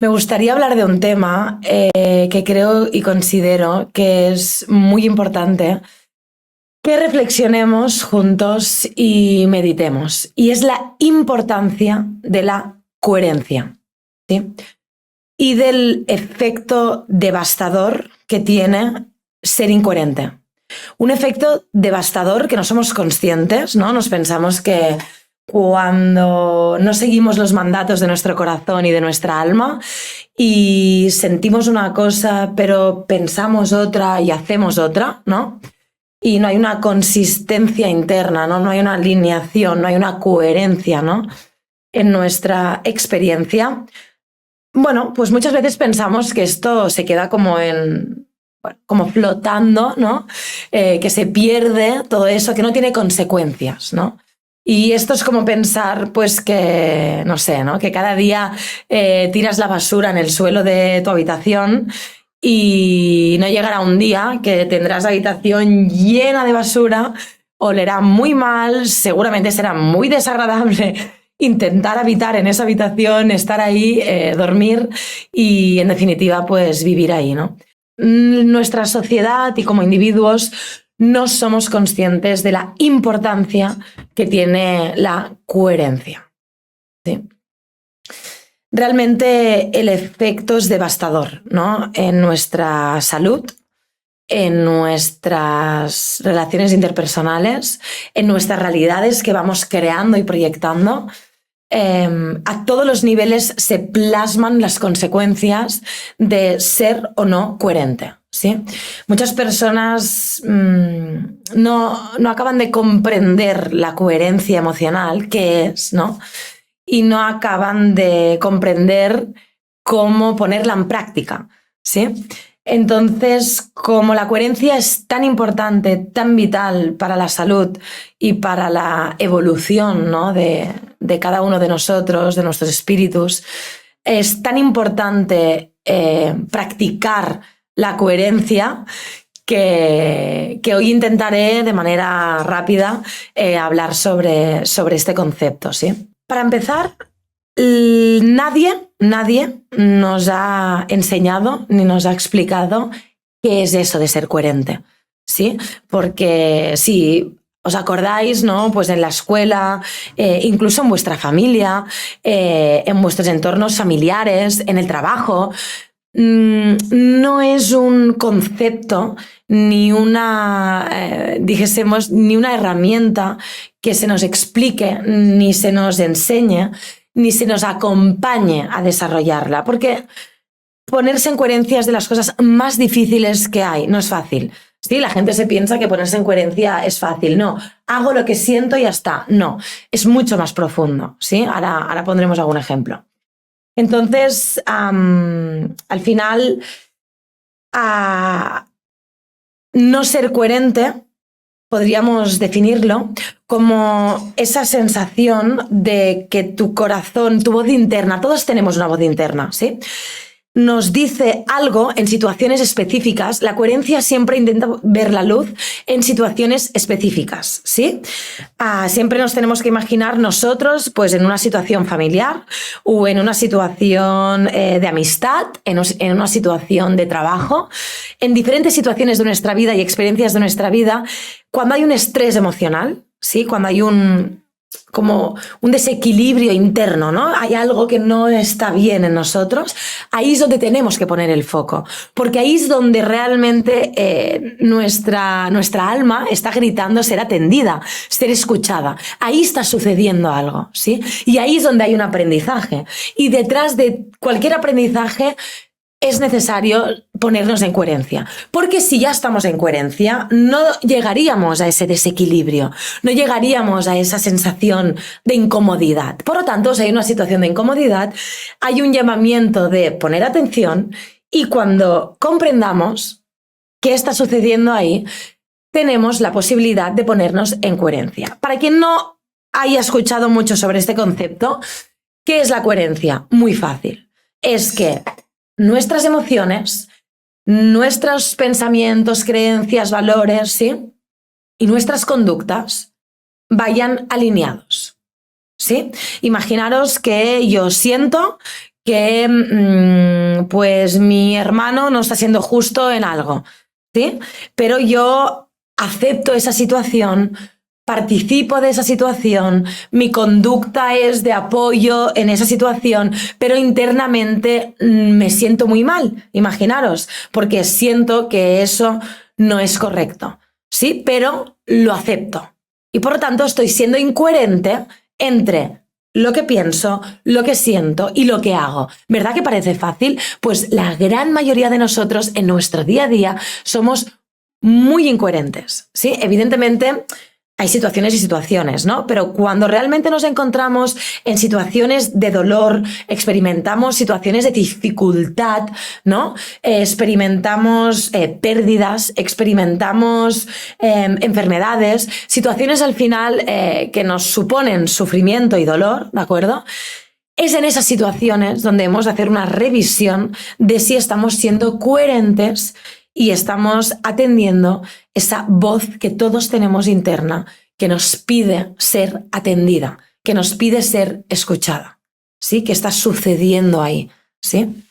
Me gustaría hablar de un tema que creo y considero que es muy importante que reflexionemos juntos y meditemos. Y es la importancia de la coherencia, ¿sí? Y del efecto devastador que tiene ser incoherente. Un efecto devastador que no somos conscientes, ¿no? Nos pensamos que cuando no seguimos los mandatos de nuestro corazón y de nuestra alma y sentimos una cosa pero pensamos otra y hacemos otra, ¿no? Y no hay una consistencia interna, ¿no? No hay una alineación, no hay una coherencia, ¿no? En nuestra experiencia. Bueno, pues muchas veces pensamos que esto se queda como como flotando, ¿no? Que se pierde todo eso, que no tiene consecuencias, ¿no? Y esto es como pensar, pues que, no sé, ¿no? Que cada día tiras la basura en el suelo de tu habitación y no llegará un día que tendrás la habitación llena de basura, olerá muy mal, seguramente será muy desagradable intentar habitar en esa habitación, estar ahí, dormir y, en definitiva, pues vivir ahí, ¿no? Nuestra sociedad y como individuos no somos conscientes de la importancia que tiene la coherencia, ¿sí? Realmente el efecto es devastador, ¿no? En nuestra salud, en nuestras relaciones interpersonales, en nuestras realidades que vamos creando y proyectando. A todos los niveles se plasman las consecuencias de ser o no coherente, ¿sí? Muchas personas no acaban de comprender la coherencia emocional, qué es, ¿no? Y no acaban de comprender cómo ponerla en práctica, ¿sí? Entonces, como la coherencia es tan importante, tan vital para la salud y para la evolución, ¿no? de cada uno de nosotros, de nuestros espíritus, es tan importante practicar la coherencia que hoy intentaré de manera rápida hablar sobre este concepto, ¿sí? Para empezar, nadie nos ha enseñado ni nos ha explicado qué es eso de ser coherente, ¿sí? Porque si os acordáis, ¿no? Pues en la escuela, incluso en vuestra familia, en vuestros entornos familiares, en el trabajo, no es un concepto ni ni una herramienta que se nos explique, ni se nos enseñe, ni se nos acompañe a desarrollarla, porque ponerse en coherencia es de las cosas más difíciles que hay, no es fácil. Sí, la gente se piensa que ponerse en coherencia es fácil. No, hago lo que siento y ya está. No, es mucho más profundo, ¿sí? Ahora pondremos algún ejemplo. Entonces, al final, no ser coherente podríamos definirlo como esa sensación de que tu corazón, tu voz interna, todos tenemos una voz interna, ¿sí? Nos dice algo en situaciones específicas. La coherencia siempre intenta ver la luz en situaciones específicas, ¿sí? Siempre nos tenemos que imaginar nosotros pues en una situación familiar o en una situación de amistad, en una situación de trabajo, en diferentes situaciones de nuestra vida y experiencias de nuestra vida, cuando hay un estrés emocional, ¿sí? Cuando hay como un desequilibrio interno, ¿no? Hay algo que no está bien en nosotros, ahí es donde tenemos que poner el foco, porque ahí es donde realmente nuestra alma está gritando ser atendida, ser escuchada. Ahí está sucediendo algo, ¿sí? Y ahí es donde hay un aprendizaje. Y detrás de cualquier aprendizaje es necesario ponernos en coherencia, porque si ya estamos en coherencia no llegaríamos a ese desequilibrio, no llegaríamos a esa sensación de incomodidad. Por lo tanto, si hay una situación de incomodidad, hay un llamamiento de poner atención y cuando comprendamos qué está sucediendo ahí, tenemos la posibilidad de ponernos en coherencia. Para quien no haya escuchado mucho sobre este concepto, ¿qué es la coherencia? Muy fácil. Es que nuestras emociones, nuestros pensamientos, creencias, valores, ¿sí? Y nuestras conductas vayan alineados, ¿sí? Imaginaros que yo siento que pues mi hermano no está siendo justo en algo, ¿sí? Pero yo acepto esa situación, participo de esa situación, mi conducta es de apoyo en esa situación, pero internamente me siento muy mal, imaginaros, porque siento que eso no es correcto, ¿sí? Pero lo acepto. Y por lo tanto estoy siendo incoherente entre lo que pienso, lo que siento y lo que hago. ¿Verdad que parece fácil? Pues la gran mayoría de nosotros en nuestro día a día somos muy incoherentes, ¿sí? Evidentemente hay situaciones y situaciones, ¿no? Pero cuando realmente nos encontramos en situaciones de dolor, experimentamos situaciones de dificultad, ¿no? Experimentamos pérdidas, experimentamos enfermedades, situaciones al final que nos suponen sufrimiento y dolor, ¿de acuerdo? Es en esas situaciones donde hemos de hacer una revisión de si estamos siendo coherentes y estamos atendiendo esa voz que todos tenemos interna, que nos pide ser atendida, que nos pide ser escuchada, ¿sí? ¿Qué está sucediendo ahí? ¿Sí?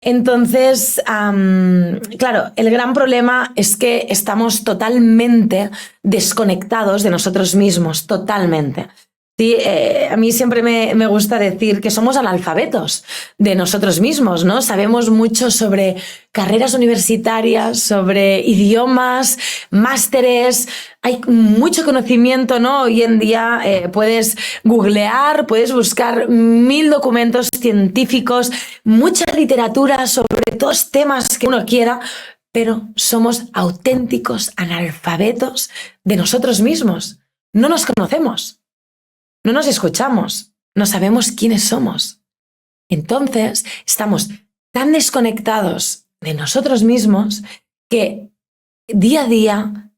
Entonces, claro, el gran problema es que estamos totalmente desconectados de nosotros mismos, totalmente. Sí, a mí siempre me gusta decir que somos analfabetos de nosotros mismos, ¿no? Sabemos mucho sobre carreras universitarias, sobre idiomas, másteres, hay mucho conocimiento, ¿no? Hoy en día puedes googlear, puedes buscar 1000 documentos científicos, mucha literatura sobre todos temas que uno quiera, pero somos auténticos analfabetos de nosotros mismos. No nos conocemos. No nos escuchamos, no sabemos quiénes somos. Entonces, estamos tan desconectados de nosotros mismos que día a día,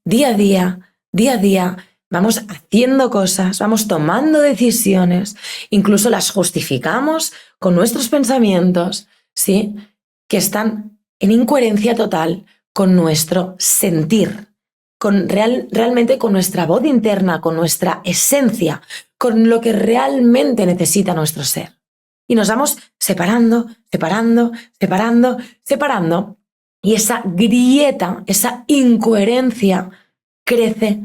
vamos haciendo cosas, vamos tomando decisiones, incluso las justificamos con nuestros pensamientos, ¿sí? Que están en incoherencia total con nuestro sentir, realmente con nuestra voz interna, con nuestra esencia, con lo que realmente necesita nuestro ser. Y nos vamos separando, y esa grieta, esa incoherencia crece,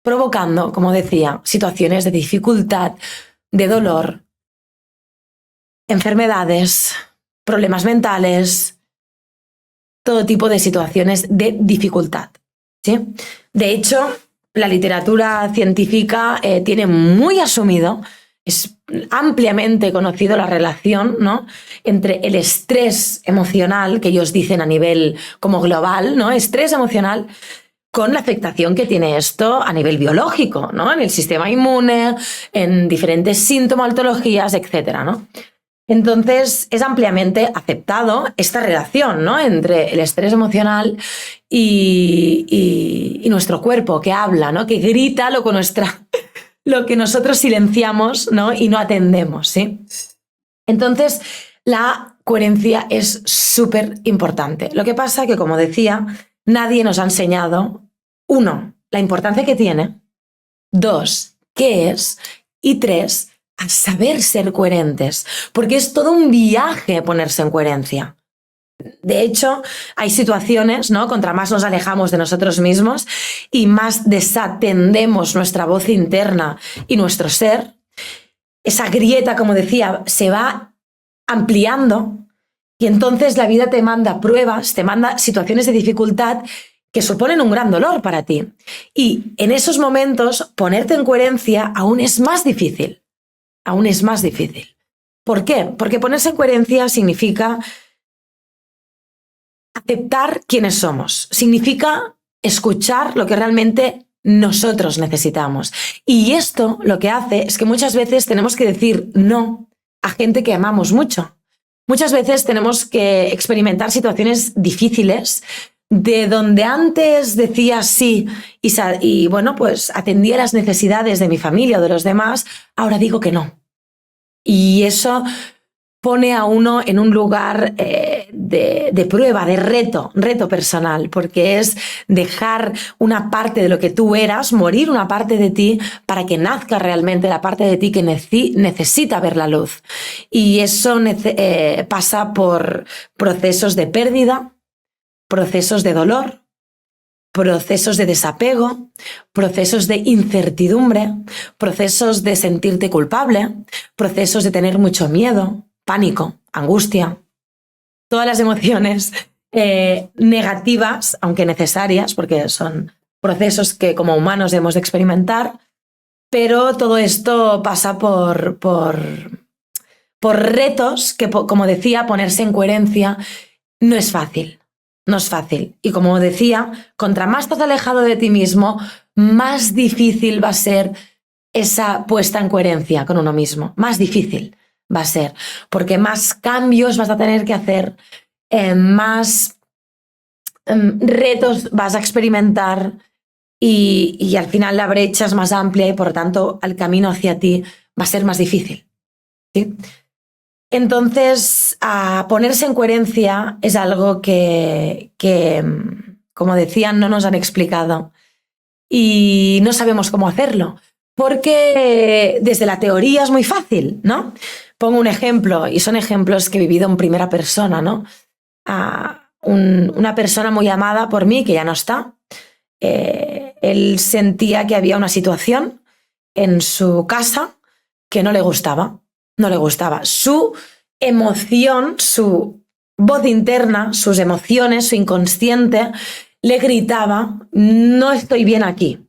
provocando, como decía, situaciones de dificultad, de dolor, enfermedades, problemas mentales, todo tipo de situaciones de dificultad, ¿sí? De hecho, la literatura científica tiene muy asumido, es ampliamente conocido la relación, ¿no? Entre el estrés emocional, que ellos dicen a nivel como global, ¿no? Estrés emocional, con la afectación que tiene esto a nivel biológico, ¿no? En el sistema inmune, en diferentes sintomatologías, etcétera, ¿no? Entonces, es ampliamente aceptado esta relación, ¿no? Entre el estrés emocional y nuestro cuerpo que habla, ¿no? Que grita lo que nosotros silenciamos, ¿no? Y no atendemos, ¿sí? Entonces, la coherencia es súper importante. Lo que pasa que, como decía, nadie nos ha enseñado, 1, la importancia que tiene, 2, qué es, y 3, a saber ser coherentes, porque es todo un viaje ponerse en coherencia. De hecho, hay situaciones, ¿no? Contra más nos alejamos de nosotros mismos y más desatendemos nuestra voz interna y nuestro ser, esa grieta, como decía, se va ampliando y entonces la vida te manda pruebas, te manda situaciones de dificultad que suponen un gran dolor para ti. Y en esos momentos, ponerte en coherencia aún es más difícil. Aún es más difícil. ¿Por qué? Porque ponerse en coherencia significa aceptar quiénes somos, significa escuchar lo que realmente nosotros necesitamos. Y esto lo que hace es que muchas veces tenemos que decir no a gente que amamos mucho. Muchas veces tenemos que experimentar situaciones difíciles de donde antes decía sí y bueno, pues atendía las necesidades de mi familia o de los demás, ahora digo que no. Y eso pone a uno en un lugar de prueba, de reto personal, porque es dejar una parte de lo que tú eras, morir una parte de ti para que nazca realmente la parte de ti que necesita ver la luz. Y eso pasa por procesos de pérdida, procesos de dolor, procesos de desapego, procesos de incertidumbre, procesos de sentirte culpable, procesos de tener mucho miedo, pánico, angustia, todas las emociones negativas, aunque necesarias, porque son procesos que como humanos debemos de experimentar, pero todo esto pasa por retos que, como decía, ponerse en coherencia no es fácil. No es fácil. Y como decía, contra más estás alejado de ti mismo, más difícil va a ser esa puesta en coherencia con uno mismo. Más difícil va a ser, porque más cambios vas a tener que hacer, más retos vas a experimentar y al final la brecha es más amplia y por lo tanto el camino hacia ti va a ser más difícil. ¿Sí? Entonces, ponerse en coherencia es algo que, como decían, no nos han explicado y no sabemos cómo hacerlo, porque desde la teoría es muy fácil, ¿no? Pongo un ejemplo, y son ejemplos que he vivido en primera persona, ¿no? Una persona muy amada por mí, que ya no está, él sentía que había una situación en su casa que no le gustaba. No le gustaba. Su emoción, su voz interna, sus emociones, su inconsciente, le gritaba, no estoy bien aquí.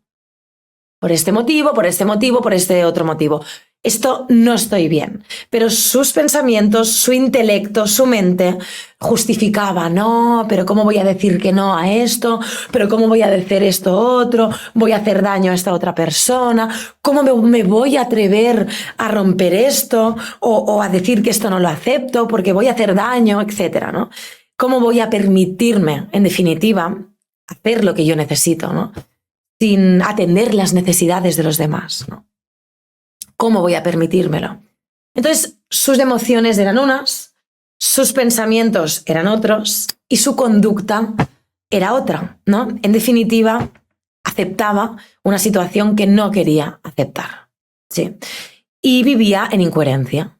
Por este motivo, por este motivo, por este otro motivo. Esto no estoy bien. Pero sus pensamientos, su intelecto, su mente justificaba, no, pero ¿cómo voy a decir que no a esto? ¿Pero cómo voy a decir esto otro? ¿Voy a hacer daño a esta otra persona? ¿Cómo me voy a atrever a romper esto? O a decir que esto no lo acepto porque voy a hacer daño, etcétera, ¿no? ¿Cómo voy a permitirme, en definitiva, hacer lo que yo necesito, ¿no? Sin atender las necesidades de los demás, ¿no? ¿Cómo voy a permitírmelo? Entonces, sus emociones eran unas, sus pensamientos eran otros y su conducta era otra, ¿no? En definitiva, aceptaba una situación que no quería aceptar, ¿sí? Y vivía en incoherencia,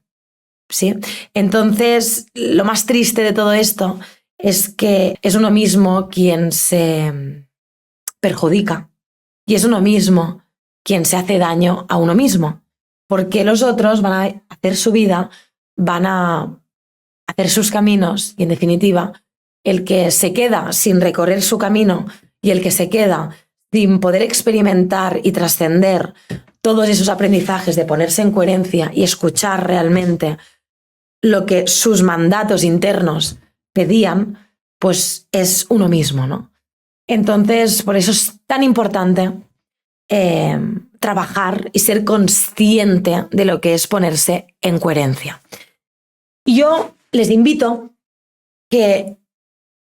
¿sí? Entonces, lo más triste de todo esto es que es uno mismo quien se perjudica y es uno mismo quien se hace daño a uno mismo. Porque los otros van a hacer su vida, van a hacer sus caminos y, en definitiva, el que se queda sin recorrer su camino y el que se queda sin poder experimentar y trascender todos esos aprendizajes de ponerse en coherencia y escuchar realmente lo que sus mandatos internos pedían, pues es uno mismo, ¿no? Entonces, por eso es tan importante trabajar y ser consciente de lo que es ponerse en coherencia. Y yo les invito que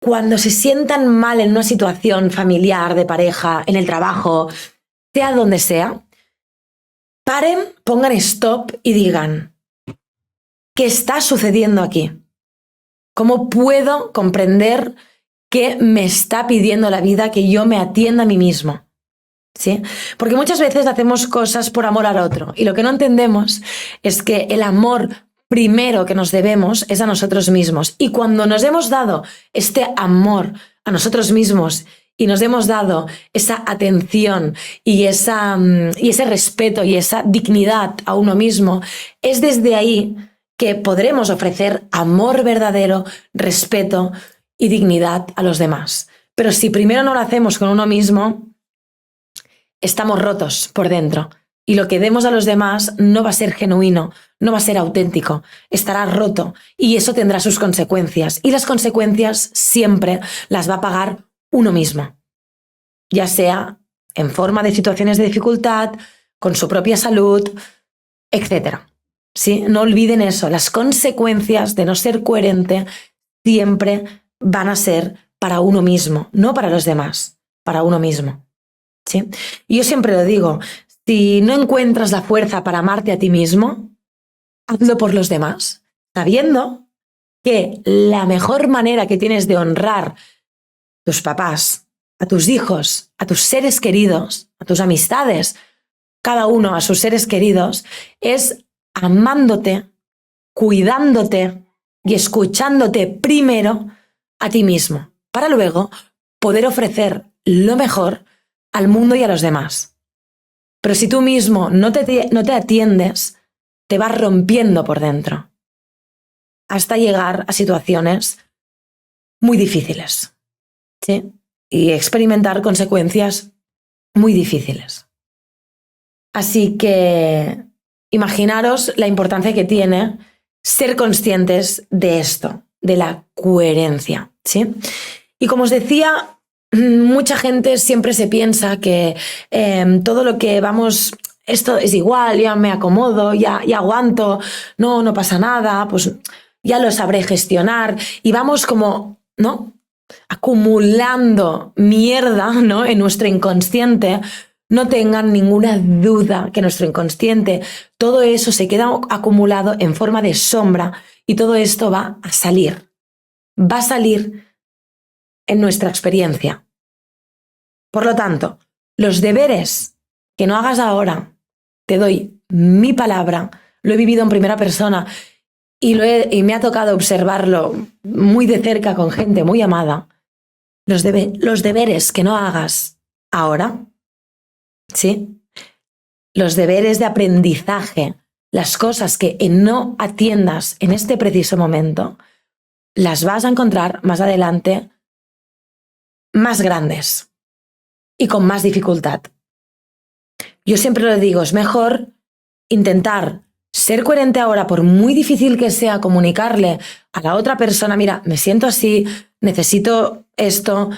cuando se sientan mal en una situación familiar, de pareja, en el trabajo, sea donde sea, paren, pongan stop y digan, ¿qué está sucediendo aquí? ¿Cómo puedo comprender qué me está pidiendo la vida que yo me atienda a mí mismo? ¿Sí? Porque muchas veces hacemos cosas por amor al otro y lo que no entendemos es que el amor primero que nos debemos es a nosotros mismos, y cuando nos hemos dado este amor a nosotros mismos y nos hemos dado esa atención y ese respeto y esa dignidad a uno mismo, es desde ahí que podremos ofrecer amor verdadero, respeto y dignidad a los demás. Pero si primero no lo hacemos con uno mismo, estamos rotos por dentro y lo que demos a los demás no va a ser genuino, no va a ser auténtico, estará roto y eso tendrá sus consecuencias, y las consecuencias siempre las va a pagar uno mismo, ya sea en forma de situaciones de dificultad, con su propia salud, etc. ¿Sí? No olviden eso, las consecuencias de no ser coherente siempre van a ser para uno mismo, no para los demás, para uno mismo. ¿Sí? Y yo siempre lo digo, si no encuentras la fuerza para amarte a ti mismo, hazlo por los demás. sabiendo que la mejor manera que tienes de honrar a tus papás, a tus hijos, a tus seres queridos, a tus amistades, cada uno a sus seres queridos, es amándote, cuidándote y escuchándote primero a ti mismo, para luego poder ofrecer lo mejor al mundo y a los demás. Pero si tú mismo no te atiendes, te vas rompiendo por dentro, hasta llegar a situaciones muy difíciles, ¿sí? Y experimentar consecuencias muy difíciles. Así que imaginaros la importancia que tiene ser conscientes de esto, de la coherencia, ¿sí? Y como os decía, mucha gente siempre se piensa que todo lo que vamos, esto es igual, ya me acomodo, ya aguanto, no pasa nada, pues ya lo sabré gestionar. Y vamos como, ¿no?, acumulando mierda, ¿no?, en nuestro inconsciente. No tengan ninguna duda que nuestro inconsciente, todo eso se queda acumulado en forma de sombra y todo esto va a salir en nuestra experiencia. Por lo tanto, los deberes que no hagas ahora, te doy mi palabra, lo he vivido en primera persona y me ha tocado observarlo muy de cerca con gente muy amada. Los deberes que no hagas ahora, ¿sí?, los deberes de aprendizaje, las cosas que no atiendas en este preciso momento, las vas a encontrar más adelante más grandes y con más dificultad. Yo siempre lo digo, es mejor intentar ser coherente ahora, por muy difícil que sea comunicarle a la otra persona, mira, me siento así, necesito esto,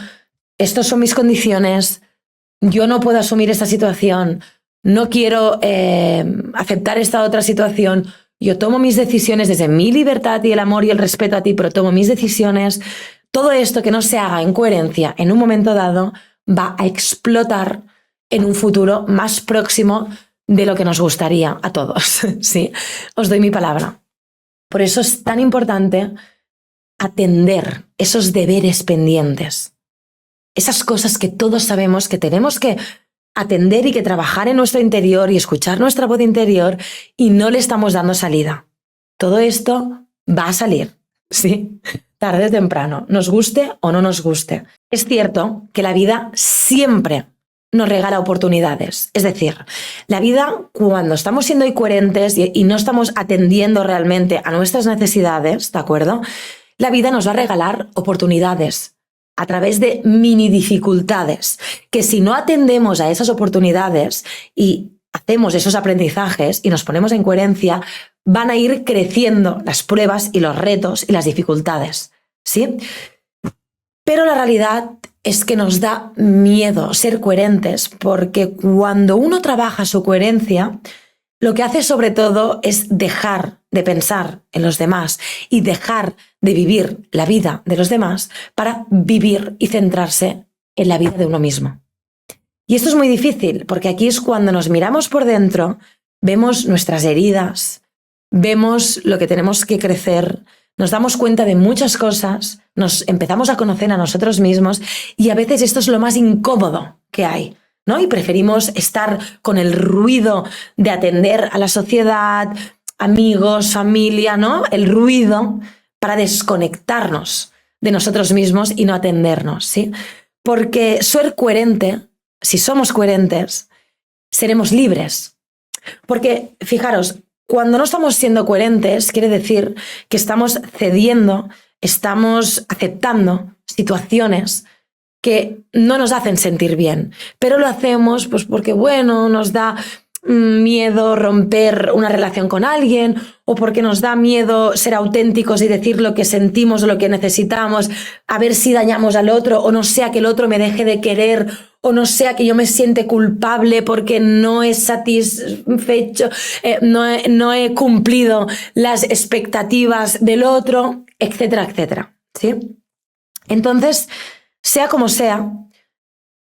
estas son mis condiciones, yo no puedo asumir esta situación, no quiero aceptar esta otra situación, yo tomo mis decisiones desde mi libertad y el amor y el respeto a ti, pero tomo mis decisiones. Todo esto que no se haga en coherencia en un momento dado va a explotar en un futuro más próximo de lo que nos gustaría a todos. Sí, os doy mi palabra. Por eso es tan importante atender esos deberes pendientes, esas cosas que todos sabemos que tenemos que atender y que trabajar en nuestro interior y escuchar nuestra voz interior y no le estamos dando salida. Todo esto va a salir, ¿sí?, tarde o temprano, nos guste o no nos guste. Es cierto que la vida siempre nos regala oportunidades. Es decir, la vida, cuando estamos siendo incoherentes y no estamos atendiendo realmente a nuestras necesidades, ¿de acuerdo?, la vida nos va a regalar oportunidades a través de mini dificultades, que si no atendemos a esas oportunidades y hacemos esos aprendizajes y nos ponemos en coherencia, van a ir creciendo las pruebas y los retos y las dificultades, ¿sí? Pero la realidad es que nos da miedo ser coherentes, porque cuando uno trabaja su coherencia, lo que hace sobre todo es dejar de pensar en los demás y dejar de vivir la vida de los demás para vivir y centrarse en la vida de uno mismo. Y esto es muy difícil, porque aquí es cuando nos miramos por dentro, vemos nuestras heridas, vemos lo que tenemos que crecer, nos damos cuenta de muchas cosas, nos empezamos a conocer a nosotros mismos y a veces esto es lo más incómodo que hay, ¿no? Y preferimos estar con el ruido de atender a la sociedad, amigos, familia, ¿no?, el ruido, para desconectarnos de nosotros mismos y no atendernos, ¿sí? Porque ser coherente, si somos coherentes, seremos libres. Porque, fijaros, cuando no estamos siendo coherentes, quiere decir que estamos cediendo, estamos aceptando situaciones que no nos hacen sentir bien, pero lo hacemos pues porque, bueno, nos da miedo romper una relación con alguien, o porque nos da miedo ser auténticos y decir lo que sentimos o lo que necesitamos, a ver si dañamos al otro, o no sea que el otro me deje de querer, o no sea que yo me siente culpable porque no he satisfecho, no he cumplido las expectativas del otro, etcétera, etcétera, ¿sí? Entonces, sea como sea,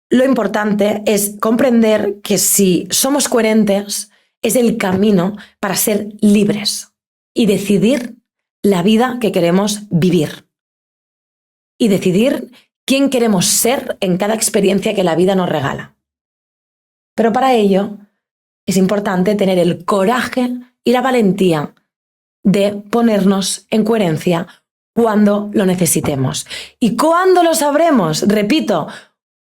lo importante es comprender que si somos coherentes es el camino para ser libres y decidir la vida que queremos vivir y decidir quién queremos ser en cada experiencia que la vida nos regala. Pero para ello es importante tener el coraje y la valentía de ponernos en coherencia cuando lo necesitemos. ¿Y cuándo lo sabremos? Repito,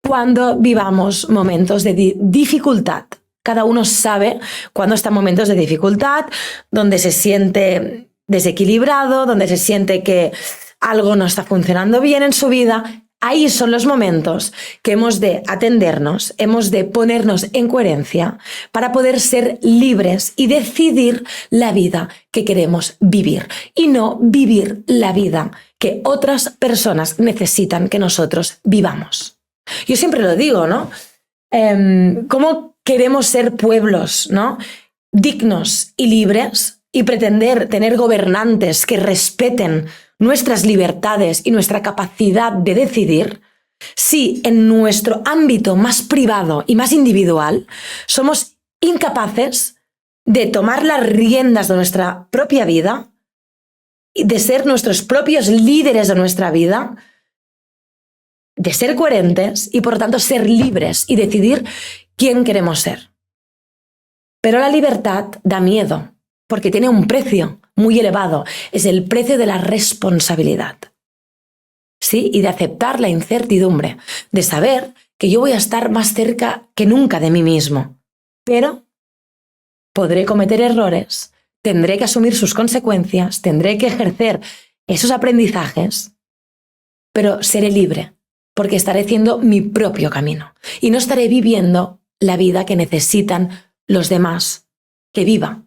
cuando vivamos momentos de dificultad. Cada uno sabe cuándo está en momentos de dificultad, donde se siente desequilibrado, donde se siente que algo no está funcionando bien en su vida. Ahí son los momentos que hemos de atendernos, hemos de ponernos en coherencia para poder ser libres y decidir la vida que queremos vivir y no vivir la vida que otras personas necesitan que nosotros vivamos. Yo siempre lo digo, ¿no? ¿Cómo queremos ser pueblos, ¿no? dignos y libres y pretender tener gobernantes que respeten nuestras libertades y nuestra capacidad de decidir, si en nuestro ámbito más privado y más individual somos incapaces de tomar las riendas de nuestra propia vida y de ser nuestros propios líderes de nuestra vida, de ser coherentes y por lo tanto ser libres y decidir quién queremos ser. Pero la libertad da miedo porque tiene un precio muy elevado, es el precio de la responsabilidad. ¿Sí? Y de aceptar la incertidumbre, de saber que yo voy a estar más cerca que nunca de mí mismo, pero podré cometer errores, tendré que asumir sus consecuencias, tendré que ejercer esos aprendizajes, pero seré libre, porque estaré haciendo mi propio camino y no estaré viviendo la vida que necesitan los demás que viva.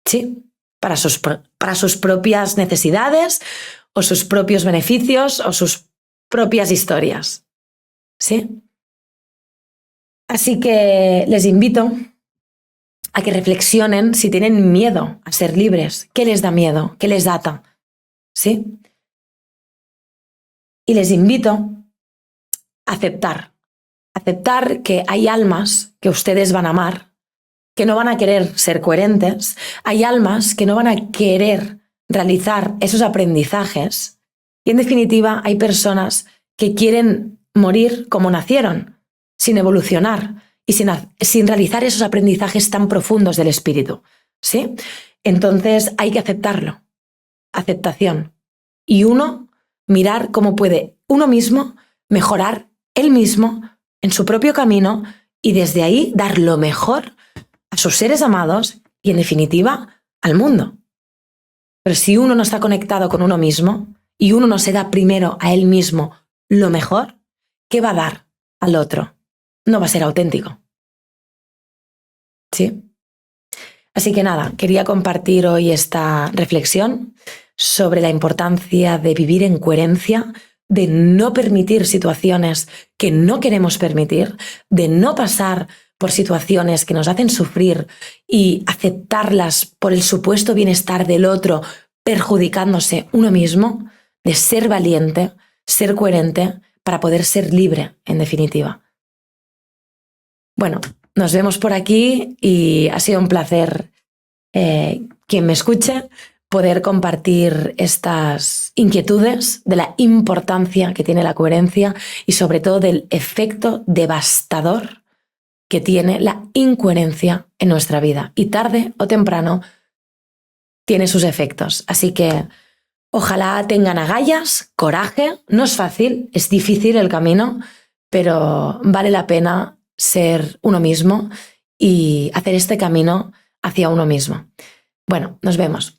¿Sí? Para sus propias necesidades o sus propios beneficios o sus propias historias. ¿Sí? Así que les invito a que reflexionen si tienen miedo a ser libres. ¿Qué les da miedo? ¿Qué les ata? ¿Sí? Y les invito a aceptar que hay almas que ustedes van a amar, que no van a querer ser coherentes, hay almas que no van a querer realizar esos aprendizajes y en definitiva hay personas que quieren morir como nacieron, sin evolucionar y sin realizar esos aprendizajes tan profundos del espíritu. ¿Sí? Entonces hay que aceptarlo, aceptación. Y mirar cómo puede uno mismo mejorar él mismo en su propio camino y desde ahí dar lo mejor a sus seres amados y en definitiva al mundo. Pero si uno no está conectado con uno mismo y uno no se da primero a él mismo lo mejor, ¿qué va a dar al otro? No va a ser auténtico. ¿Sí? Así que nada, quería compartir hoy esta reflexión sobre la importancia de vivir en coherencia, de no permitir situaciones que no queremos permitir, de no pasar por situaciones que nos hacen sufrir y aceptarlas por el supuesto bienestar del otro, perjudicándose uno mismo, de ser valiente, ser coherente para poder ser libre, en definitiva. Bueno, nos vemos por aquí y ha sido un placer, quien me escuche, poder compartir estas inquietudes de la importancia que tiene la coherencia y sobre todo del efecto devastador que tiene la incoherencia en nuestra vida. Y tarde o temprano tiene sus efectos. Así que ojalá tengan agallas, coraje. No es fácil, es difícil el camino, pero vale la pena ser uno mismo y hacer este camino hacia uno mismo. Bueno, nos vemos.